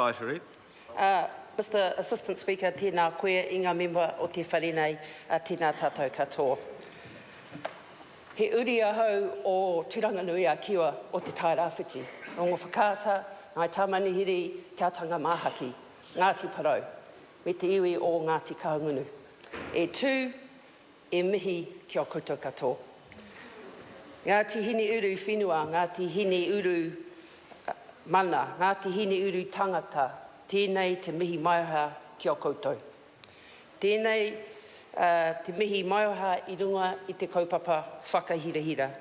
Advisory. Mr Assistant Speaker, tēnā koe I ngā member o te wharenei, tēnā tātou katoa. He uri ahau o Turanganui a Kiwa o te tai rāwhiti. Rongo whakaata, ngai tāmanihiri, te atanga māhaki, Ngāti Parau, me te iwi o Ngāti Kahungunu. E tū, e mihi kia koutou katoa. Ngāti Hineuru whenua, Ngāti Hineuru mana, Ngāti Hineuru tangata, tēnei te mihi maiha kia koutou. Tēnei te mihi maiha I runga I te kaupapa whakahirahira.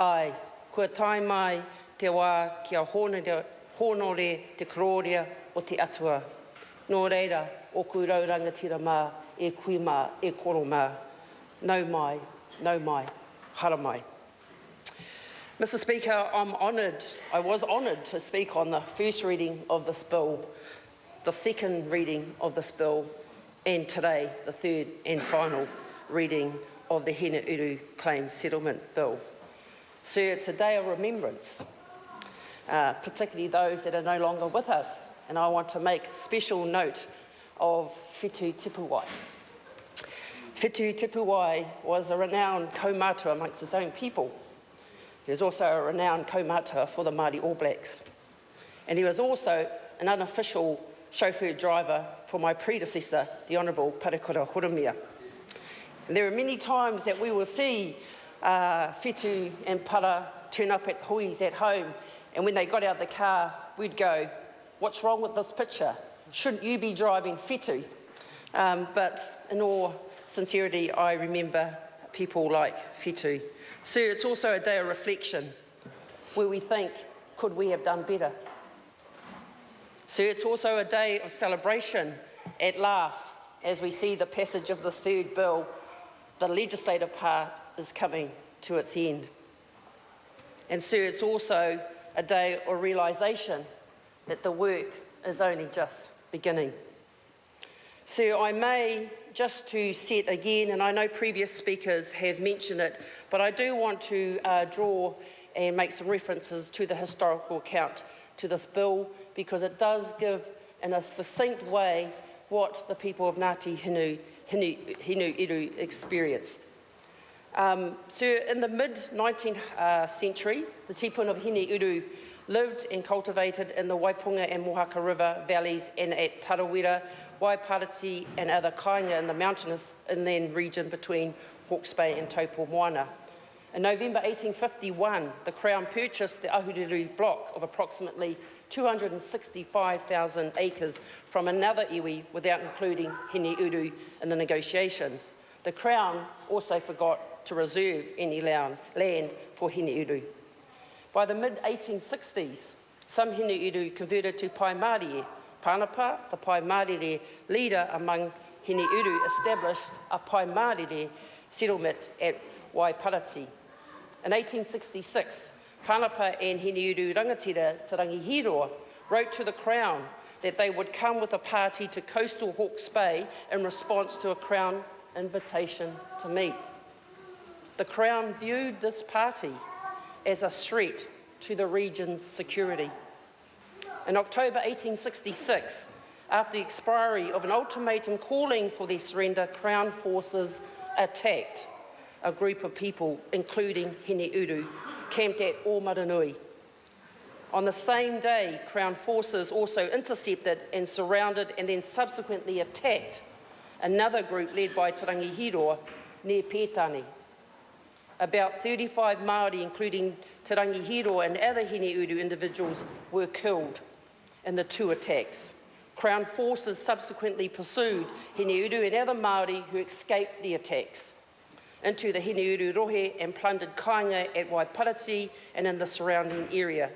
Ai, kua tai mai te wā kia honore te kororia o te atua. Nō reira, o kūrau rangatira mā, e kui mā, e koro mā. Nau mai, hara mai. Mr Speaker, I was honoured to speak on the first reading of this bill, the second reading of this bill, and today, the third and final reading of the Hineuru Claim Settlement Bill. Sir, it's a day of remembrance, particularly those that are no longer with us, and I want to make special note of Whetū Tipuwai. Whetū Tipuwai was a renowned kaumātua amongst his own people. He was also a renowned kaumātua for the Māori All Blacks. And he was also an unofficial chauffeur driver for my predecessor, the Honourable Parekura Horomia. And there are many times that we will see Whetū and Para turn up at huis at home, and when they got out of the car, we'd go, "What's wrong with this picture? Shouldn't you be driving Whetū?" But in all sincerity, I remember people like Whetū. Sir, it's also a day of reflection where we think, could we have done better? Sir, it's also a day of celebration at last as we see the passage of this third bill. The legislative part is coming to its end. And sir, it's also a day of realisation that the work is only just beginning. Sir, I may, just to set again, and I know previous speakers have mentioned it, but I do want to draw and make some references to the historical account to this bill, because it does give in a succinct way what the people of Ngāti Hineuru experienced. Sir, in the mid-19th century, the tipuna of Hineuru lived and cultivated in the Waipunga and Mohaka River valleys and at Tarawera, Waiparati and other kāinga in the mountainous inland region between Hawke's Bay and Taupo Moana. In November 1851, the Crown purchased the Ahuriri block of approximately 265,000 acres from another iwi without including Hineuru in the negotiations. The Crown also forgot to reserve any land for Hineuru. By the mid-1860s, some Hineuru converted to Pai Mārie. Pānapa, the Pai Mārie leader among Hineuru, established a Pai Mārie settlement at Waiparati. In 1866, Pānapa and Hineuru rangatira Te Rangihiroa wrote to the Crown that they would come with a party to coastal Hawke's Bay in response to a Crown invitation to meet. The Crown viewed this party as a threat to the region's security. In October 1866, after the expiry of an ultimatum calling for their surrender, Crown forces attacked a group of people, including Hineuru, camped at Ōmaranui. On the same day, Crown forces also intercepted and surrounded and then subsequently attacked another group led by Te Rangihiroa near Pētani. About 35 Māori, including Te Rangihiroa and other Hineuru individuals, were killed in the two attacks. Crown forces subsequently pursued Hineuru and other Māori who escaped the attacks into the Hineuru rohe and plundered kāinga at Waiparati and in the surrounding area.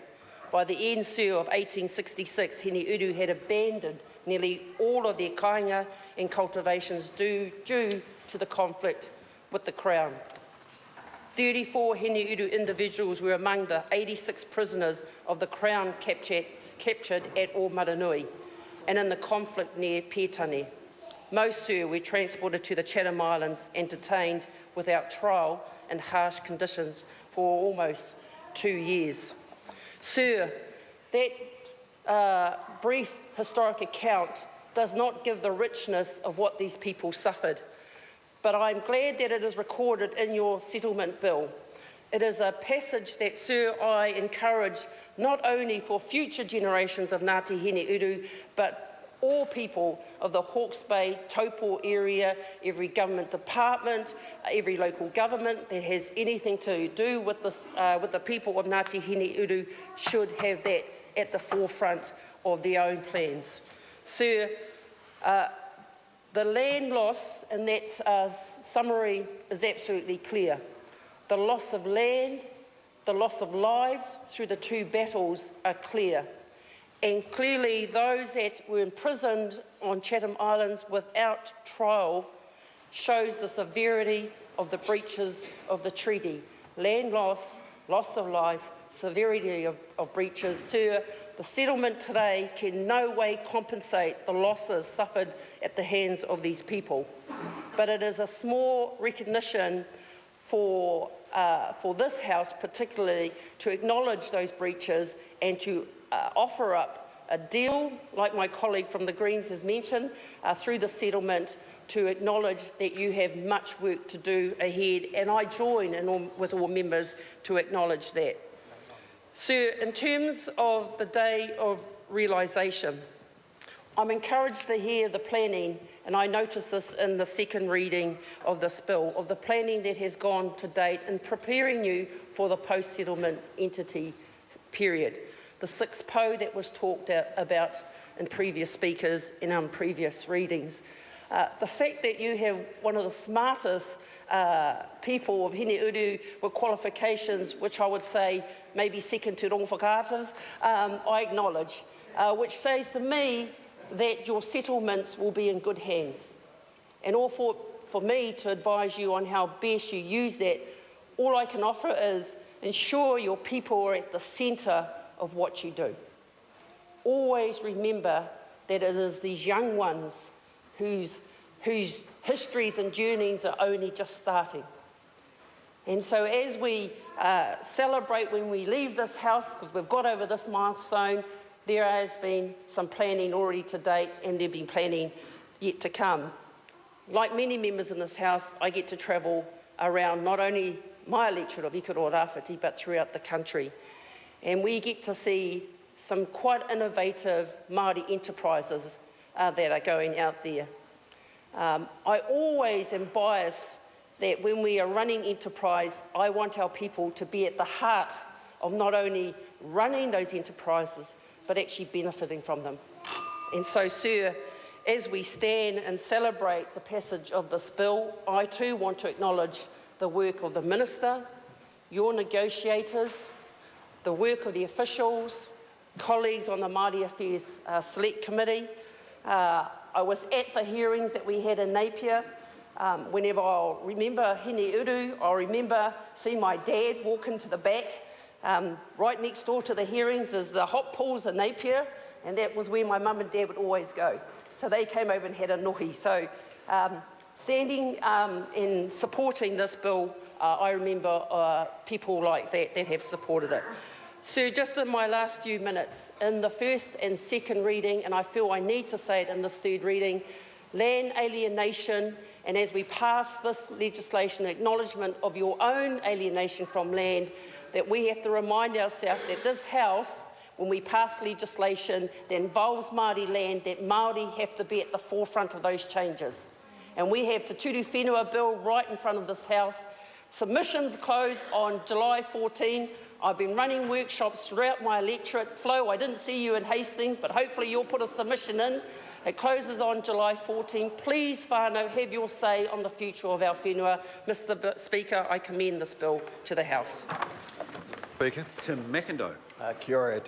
By the end, sir, of 1866, Hineuru had abandoned nearly all of their kāinga and cultivations due to the conflict with the Crown. 34 Hineuru individuals were among the 86 prisoners of the Crown captured at Ōmaranui and in the conflict near Pētani. Most, sir, were transported to the Chatham Islands and detained without trial in harsh conditions for almost 2 years. Sir, that brief historic account does not give the richness of what these people suffered. But I'm glad that it is recorded in your settlement bill. It is a passage that, Sir, I encourage not only for future generations of Ngāti Hineuru, but all people of the Hawke's Bay, Taupo area, every government department, every local government that has anything to do with this, with the people of Ngāti Hineuru should have that at the forefront of their own plans. Sir, the land loss in that summary is absolutely clear. The loss of land, the loss of lives through the two battles are clear. And clearly those that were imprisoned on Chatham Islands without trial shows the severity of the breaches of the treaty. Land loss, loss of life, severity of breaches. Sir, the settlement today can in no way compensate the losses suffered at the hands of these people. But it is a small recognition for this House particularly to acknowledge those breaches and to offer up a deal, like my colleague from the Greens has mentioned, through the settlement to acknowledge that you have much work to do ahead, and I join with all members to acknowledge that. Sir, in terms of the day of realisation, I'm encouraged to hear the planning, and I noticed this in the second reading of this bill, of the planning that has gone to date in preparing you for the post-settlement entity period. The 6 po that was talked about in previous speakers and on previous readings. The fact that you have one of the smartest people of Hineuru with qualifications, which I would say maybe second to Rongo Whakaatas, I acknowledge, which says to me that your settlements will be in good hands. And all for me to advise you on how best you use that, all I can offer is ensure your people are at the centre of what you do. Always remember that it is these young ones whose histories and journeys are only just starting. And so as we celebrate when we leave this house, because we've got over this milestone, there has been some planning already to date, and there'll be planning yet to come. Like many members in this house, I get to travel around not only my electorate of Ikaroa Rāwhiti, but throughout the country. And we get to see some quite innovative Māori enterprises that are going out there. I always am biased that when we are running enterprise, I want our people to be at the heart of not only running those enterprises, but actually benefiting from them. And so, Sir, as we stand and celebrate the passage of this bill, I too want to acknowledge the work of the Minister, your negotiators, the work of the officials, colleagues on the Māori Affairs Select Committee. I was at the hearings that we had in Napier. Whenever I'll remember Hineuru, I'll remember seeing my dad walk into the back. Right next door to the hearings is the hot pools in Napier, and that was where my mum and dad would always go. So they came over and had a nohi. So standing in supporting this bill, I remember people like that have supported it. So just in my last few minutes, in the first and second reading, and I feel I need to say it in this third reading, land alienation, and as we pass this legislation, acknowledgement of your own alienation from land, that we have to remind ourselves that this House, when we pass legislation that involves Māori land, that Māori have to be at the forefront of those changes. And we have Te Turu Whenua Bill right in front of this House. Submissions close on July 14. I've been running workshops throughout my electorate. Flo, I didn't see you in Hastings, but hopefully you'll put a submission in. It closes on July 14. Please, whānau, have your say on the future of our whenua. Mr. Speaker, I commend this bill to the House. Speaker. Tim McIndoe. Kia ora.